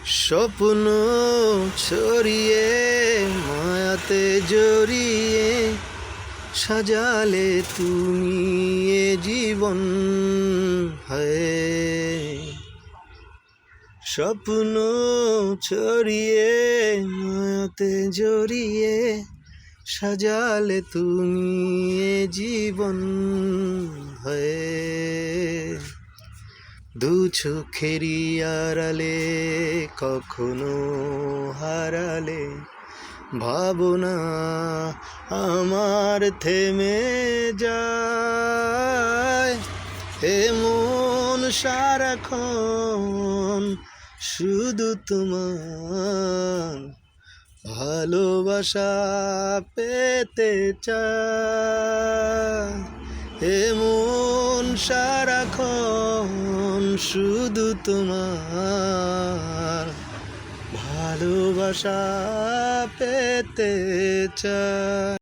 স্বপ্ন ছড়িয়ে মায়াতে জড়িয়ে সাজালে তুমি এ জীবন হয়। স্বপ্ন ছড়িয়ে মায়াতে জড়িয়ে সাজালে তুমি এ জীবন হয়। দু চোখেরই আড়ালে কখনো হারালে ভাবনা আমার থেমে যায়। এমন সারাক্ষণ শুধু তোমার ভালোবাসা পেতে চায়। এমন সারাক্ষণ শুধু তোমার ভালোবাসা পেতে চায়।